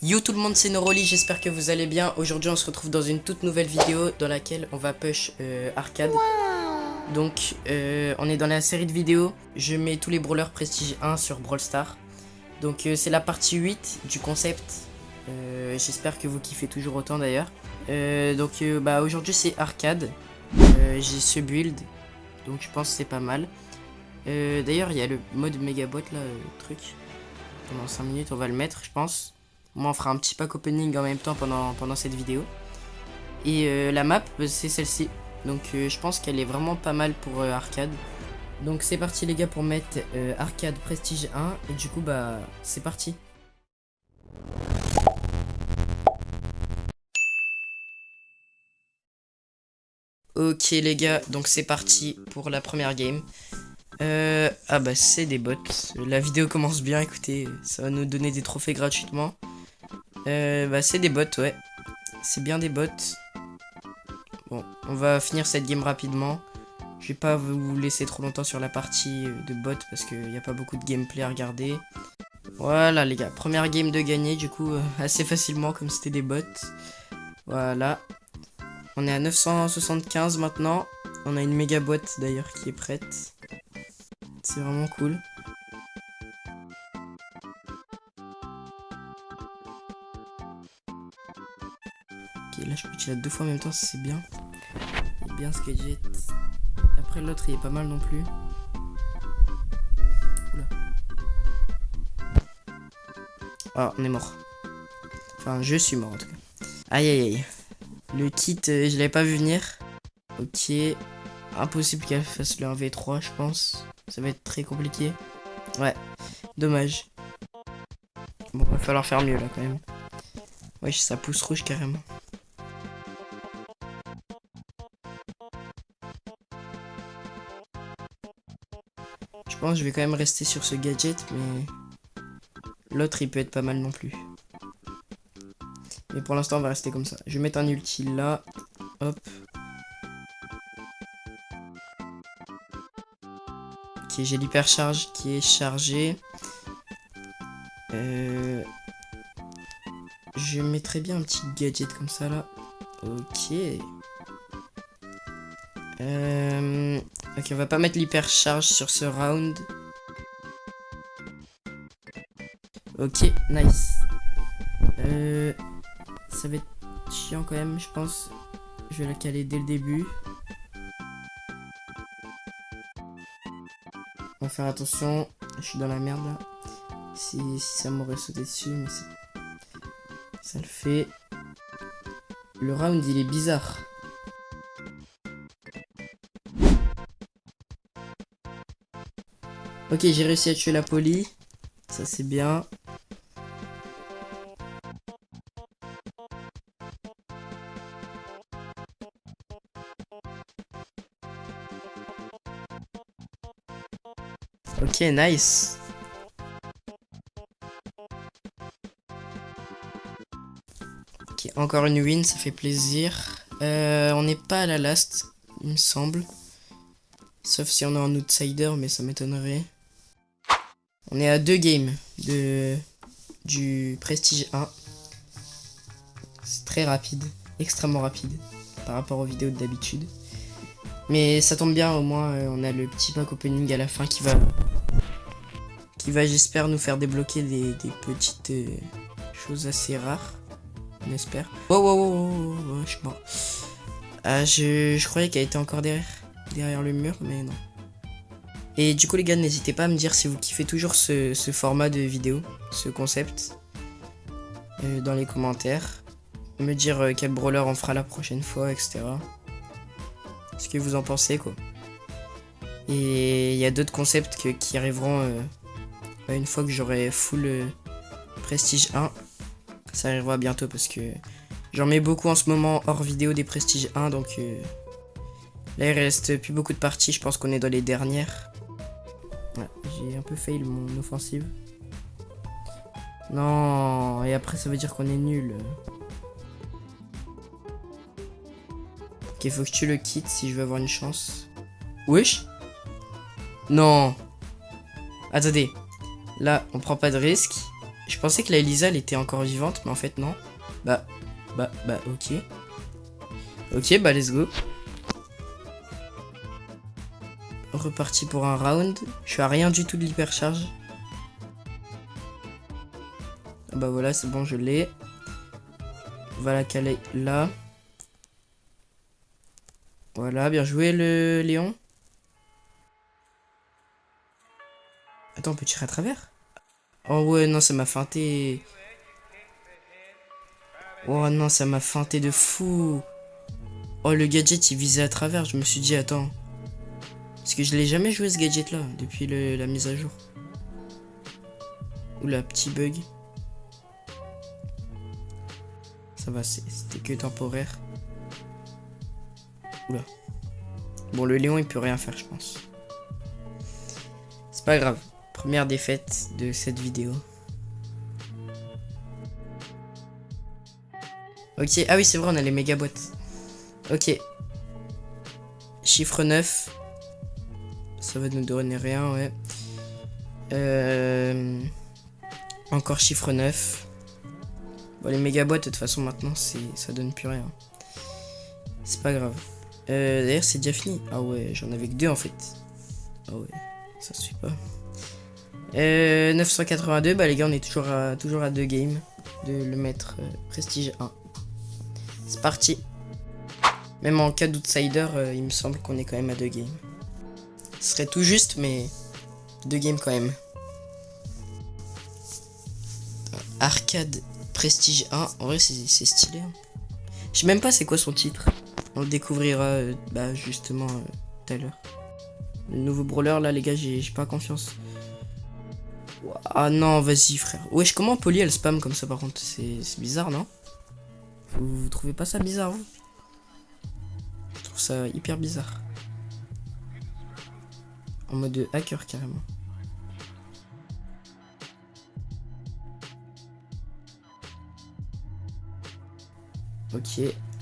Yo tout le monde, c'est Noroli, j'espère que vous allez bien. Aujourd'hui on se retrouve dans une toute nouvelle vidéo dans laquelle on va push arcade. Donc on est dans la série de vidéos, je mets tous les brawlers prestige 1 sur Brawl Stars. Donc c'est la partie 8 du concept. J'espère que vous kiffez toujours autant d'ailleurs. Bah aujourd'hui c'est arcade. J'ai ce build, donc je pense que c'est pas mal. D'ailleurs il y a le mode Megabot là, truc. Pendant 5 minutes on va le mettre je pense. Moi on fera un petit pack opening en même temps pendant cette vidéo. Et la map c'est celle-ci. Donc je pense qu'elle est vraiment pas mal pour arcade. Donc c'est parti les gars pour mettre arcade prestige 1. Et du coup bah c'est parti. Ok les gars, donc c'est parti pour la première game. Ah bah c'est des bots. La vidéo commence bien, écoutez, ça va nous donner des trophées gratuitement. Bah c'est des bots, ouais. C'est bien des bots. Bon, on va finir cette game rapidement. Je vais pas vous laisser trop longtemps sur la partie de bots parce qu'il n'y a pas beaucoup de gameplay à regarder. Voilà les gars, première game de gagner du coup assez facilement comme c'était des bots. Voilà. On est à 975 maintenant. On a une méga boîte d'ailleurs qui est prête. C'est vraiment cool. Ok, là je peux tirer 2 fois en même temps, c'est bien. Il est bien ce gadget. Après l'autre il est pas mal non plus. Oula. Ah, on est mort. Enfin, je suis mort en tout cas. Aïe aïe aïe. Le kit, je l'avais pas vu venir. Ok. Impossible qu'elle fasse le 1v3, je pense. Ça va être très compliqué. Ouais. Dommage. Bon, va falloir faire mieux là quand même. Wesh, ça pousse rouge carrément. Je pense que je vais quand même rester sur ce gadget, mais l'autre il peut être pas mal non plus. Mais pour l'instant on va rester comme ça. Je vais mettre un ulti là. Hop. Ok, j'ai l'hypercharge qui est chargée. Je mettrais bien un petit gadget comme ça là. Ok. Ok, on va pas mettre l'hypercharge sur ce round. Ok, nice. Ça va être chiant quand même, je pense. Je vais la caler dès le début. On va faire attention. Je suis dans la merde là. Si ça m'aurait sauté dessus, mais ça le fait. Le round il est bizarre. Ok, j'ai réussi à tuer la poli. Ça c'est bien. Ok, nice. Ok, encore une win, ça fait plaisir. On n'est pas à la last, il me semble. Sauf si on est en outsider, mais ça m'étonnerait. On est à 2 games du Prestige 1. C'est très rapide, extrêmement rapide par rapport aux vidéos d'habitude. Mais ça tombe bien, au moins on a le petit pack opening à la fin qui va j'espère nous faire débloquer des petites choses assez rares. On espère. Oh, je suis mort. Je croyais qu'elle était encore derrière le mur, mais non. Et du coup les gars, n'hésitez pas à me dire si vous kiffez toujours ce format de vidéo, ce concept, dans les commentaires. Me dire quel brawler on fera la prochaine fois, etc. Ce que vous en pensez quoi. Et il y a d'autres concepts qui arriveront une fois que j'aurai full Prestige 1. Ça arrivera bientôt parce que j'en mets beaucoup en ce moment hors vidéo des Prestige 1. Donc là il reste plus beaucoup de parties, je pense qu'on est dans les dernières. Ouais, j'ai un peu fail mon offensive. Non, et après ça veut dire qu'on est nul. Ok, faut que je tue le kit si je veux avoir une chance. Wesh. Non. Attendez. Là, on prend pas de risque. Je pensais que la Elisa elle était encore vivante, mais en fait non. Bah, ok. Ok, bah let's go. Reparti pour un round. Je suis à rien du tout de l'hypercharge. Ah bah voilà, c'est bon, je l'ai. Voilà qu'elle est là. Voilà, bien joué le Léon. Attends, on peut tirer à travers? Oh ouais, non, ça m'a feinté. Oh non, ça m'a feinté de fou. Oh, le gadget, il visait à travers. Je me suis dit, attends. Parce que je l'ai jamais joué ce gadget-là, depuis la mise à jour. Oula, petit bug. Ça va, c'était que temporaire. Oula. Bon, le Léon, il peut rien faire, je pense. C'est pas grave. Première défaite de cette vidéo. Ok, ah oui, c'est vrai, on a les méga boîtes. Ok. Chiffre 9. Ça va nous donner rien, ouais. Encore chiffre 9. Bon, les méga boîtes, de toute façon, maintenant, ça donne plus rien. C'est pas grave. D'ailleurs, c'est déjà fini. Ah ouais, j'en avais que 2 en fait. Ah ouais, ça se suit pas. 982, bah les gars, on est toujours à 2 games de le mettre prestige 1. C'est parti. Même en cas d'outsider, il me semble qu'on est quand même à 2 games. Ce serait tout juste, mais 2 games quand même. Arcade Prestige 1, en vrai c'est stylé. Hein. Je sais même pas c'est quoi son titre. On le découvrira justement tout à l'heure. Le nouveau brawler là les gars, j'ai pas confiance. Ah non, vas-y frère. Wesh, comment Polly elle spam comme ça par contre? C'est bizarre, non? Vous trouvez pas ça bizarre, vous? Je trouve ça hyper bizarre. En mode hacker carrément. Ok,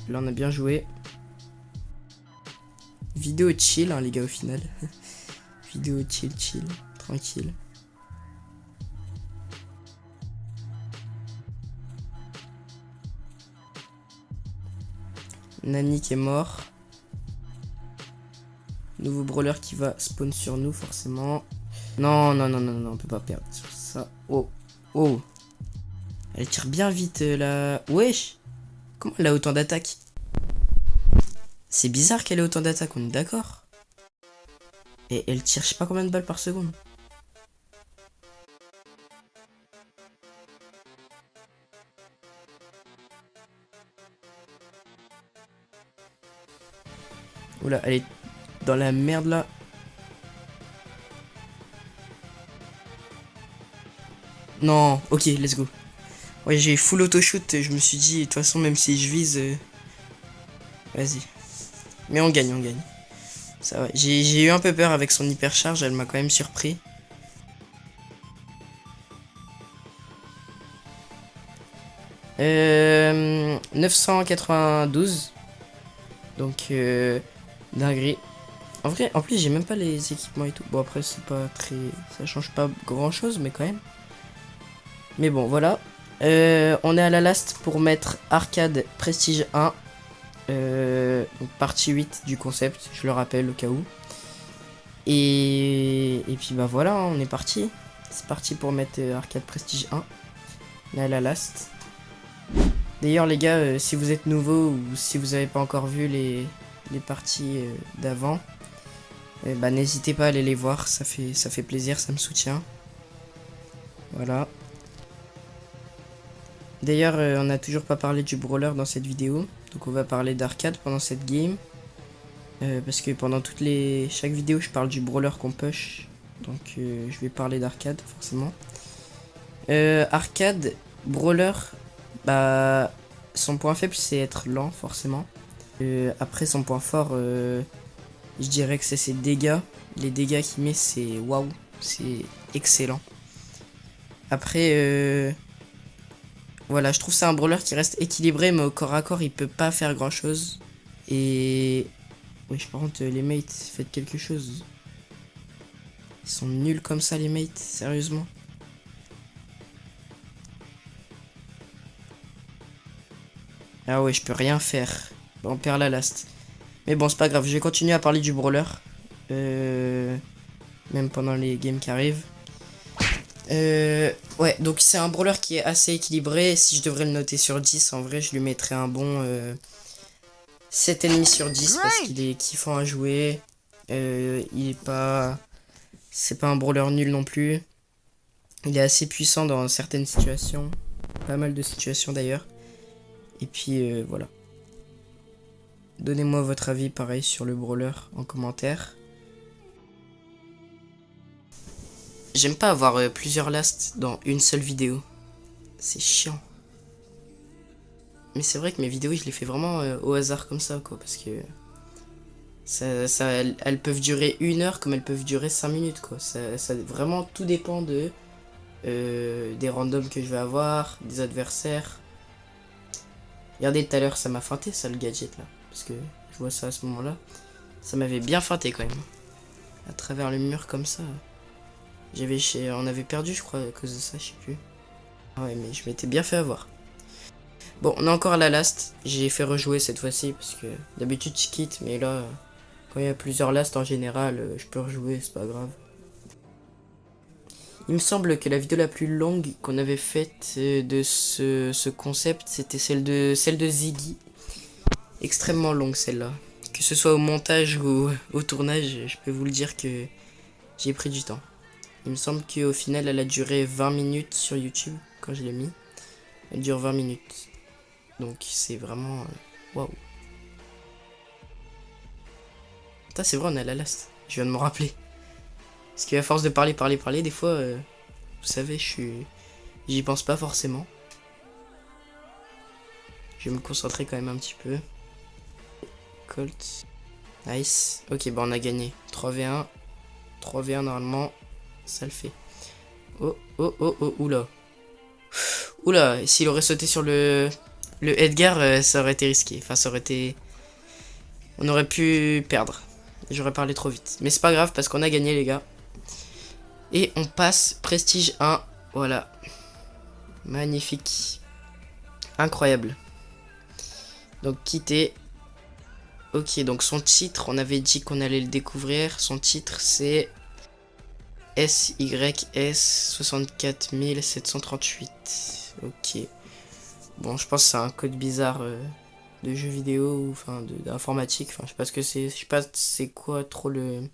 là on a bien joué. Vidéo chill hein, les gars au final. Vidéo chill, tranquille. Nani qui est mort. Nouveau brawler qui va spawn sur nous forcément. Non, on peut pas perdre sur ça. Oh. Elle tire bien vite là. Wesh. Comment elle a autant d'attaques? C'est bizarre qu'elle ait autant d'attaques, on est d'accord. Et elle tire je sais pas combien de balles par seconde. Oula, elle est dans la merde là. Non, ok, let's go. Ouais, j'ai full auto-shoot, je me suis dit, de toute façon, même si je vise... Vas-y. Mais on gagne. Ça va. J'ai eu un peu peur avec son hypercharge, elle m'a quand même surpris. Euh, 992. Donc, dinguerie. En vrai, en plus, j'ai même pas les équipements et tout. Bon, après, c'est pas très... Ça change pas grand-chose, mais quand même. Mais bon, voilà. On est à la last pour mettre Arcade Prestige 1. Donc partie 8 du concept, je le rappelle au cas où. Et puis bah voilà, hein, on est parti. C'est parti pour mettre Arcade Prestige 1. On est à la last. D'ailleurs les gars, si vous êtes nouveau ou si vous n'avez pas encore vu les parties d'avant, bah n'hésitez pas à aller les voir, ça fait plaisir, ça me soutient. Voilà. D'ailleurs, on n'a toujours pas parlé du brawler dans cette vidéo. Donc on va parler d'arcade pendant cette game. Parce que pendant chaque vidéo, je parle du brawler qu'on push. Donc je vais parler d'arcade, forcément. Arcade, brawler, bah, son point faible, c'est être lent, forcément. Après, son point fort, je dirais que c'est ses dégâts. Les dégâts qu'il met, c'est waouh, c'est excellent. Après... Voilà, je trouve ça un brawler qui reste équilibré, mais au corps à corps, il peut pas faire grand chose. Et... Oui, par contre, les mates, faites quelque chose. Ils sont nuls comme ça, les mates, sérieusement. Ah ouais, je peux rien faire. On perd la last. Mais bon, c'est pas grave, je vais continuer à parler du brawler. Même pendant les games qui arrivent. Ouais, donc c'est un brawler qui est assez équilibré. Si je devrais le noter sur 10, en vrai, je lui mettrais un bon 7,5 sur 10 parce qu'il est kiffant à jouer. Il est pas... C'est pas un brawler nul non plus. Il est assez puissant dans certaines situations. Pas mal de situations d'ailleurs. Et puis voilà. Donnez-moi votre avis pareil sur le brawler en commentaire. J'aime pas avoir plusieurs lasts dans une seule vidéo. C'est chiant. Mais c'est vrai que mes vidéos, je les fais vraiment au hasard comme ça, quoi. Parce que elles peuvent durer 1 heure comme elles peuvent durer 5 minutes, quoi. Vraiment, tout dépend des randoms que je vais avoir, des adversaires. Regardez, tout à l'heure, ça m'a feinté, ça, le gadget, là. Parce que je vois ça à ce moment-là. Ça m'avait bien feinté, quand même. À travers le mur, comme ça. On avait perdu, je crois, à cause de ça, je sais plus. Ah ouais, mais je m'étais bien fait avoir. Bon, on est encore à la last. J'ai fait rejouer cette fois-ci, parce que d'habitude, je quitte, mais là, quand il y a plusieurs lasts, en général, je peux rejouer, c'est pas grave. Il me semble que la vidéo la plus longue qu'on avait faite de ce concept, c'était celle de Ziggy. Extrêmement longue celle-là. Que ce soit au montage ou au tournage, je peux vous le dire que j'ai pris du temps. Il me semble qu'au final, elle a duré 20 minutes sur YouTube, quand je l'ai mis. Elle dure 20 minutes. Donc c'est vraiment... Waouh. Putain, c'est vrai, on est à la last. Je viens de me rappeler. Parce qu'à force de parler, des fois, vous savez, j'y pense pas forcément. Je vais me concentrer quand même un petit peu. Colt. Nice. Ok, bah on a gagné. 3v1. 3v1 normalement. Ça le fait. Oh, oh, oh, oh, oula. Oula, s'il aurait sauté sur le Edgar, ça aurait été risqué. Enfin, ça aurait été... On aurait pu perdre. J'aurais parlé trop vite. Mais c'est pas grave parce qu'on a gagné, les gars. Et on passe Prestige 1. Voilà. Magnifique. Incroyable. Donc, quitter. Ok, donc son titre, on avait dit qu'on allait le découvrir. Son titre, c'est SYS 64738. Ok. Bon, je pense que c'est un code bizarre de jeu vidéo ou enfin d'informatique. Enfin, je sais pas ce que c'est. Je sais pas c'est quoi trop le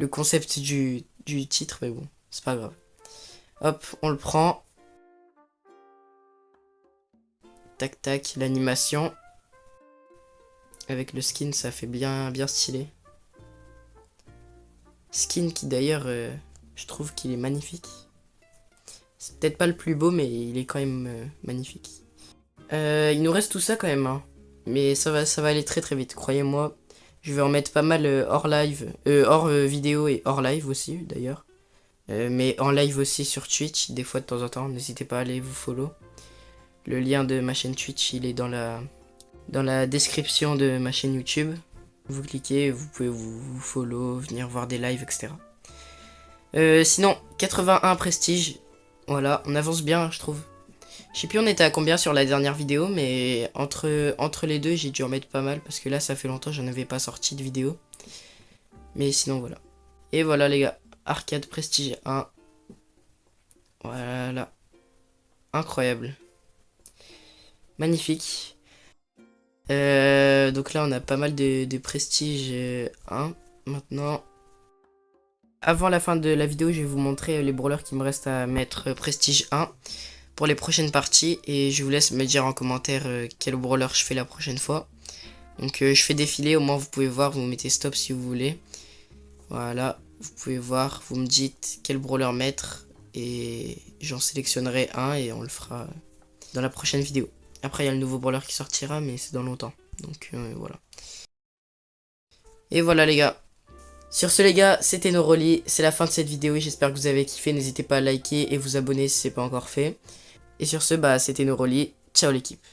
concept du titre, mais bon, c'est pas grave. Hop, on le prend. Tac tac, l'animation. Avec le skin, ça fait bien stylé. Skin qui d'ailleurs, je trouve qu'il est magnifique. C'est peut-être pas le plus beau, mais il est quand même magnifique. Il nous reste tout ça quand même, hein. Mais ça va aller très très vite, croyez-moi. Je vais en mettre pas mal hors live, hors vidéo et hors live aussi d'ailleurs. Mais en live aussi sur Twitch, des fois de temps en temps. N'hésitez pas à aller vous follow. Le lien de ma chaîne Twitch, il est dans la description de ma chaîne YouTube. Vous cliquez, vous pouvez vous follow, venir voir des lives, etc. Sinon, 81 prestige. Voilà, on avance bien, je trouve. Je sais plus on était à combien sur la dernière vidéo, mais entre les deux, j'ai dû en mettre pas mal. Parce que là, ça fait longtemps que j'en avais pas sorti de vidéo. Mais sinon, voilà. Et voilà, les gars. Arcade Prestige 1. Voilà. Incroyable. Magnifique. Donc là, on a pas mal de Prestige 1. Maintenant, avant la fin de la vidéo, je vais vous montrer les brawlers qui me restent à mettre Prestige 1 pour les prochaines parties. Et je vous laisse me dire en commentaire quel brawler je fais la prochaine fois. Donc je fais défiler, au moins vous pouvez voir, vous mettez stop si vous voulez. Voilà, vous pouvez voir, vous me dites quel brawler mettre. Et j'en sélectionnerai un et on le fera dans la prochaine vidéo. Après il y a le nouveau brawler qui sortira, mais c'est dans longtemps. Donc voilà. Et voilà les gars. Sur ce les gars, c'était Noroli, c'est la fin de cette vidéo et j'espère que vous avez kiffé. N'hésitez pas à liker et vous abonner si ce n'est pas encore fait. Et sur ce, bah c'était Noroli, ciao l'équipe.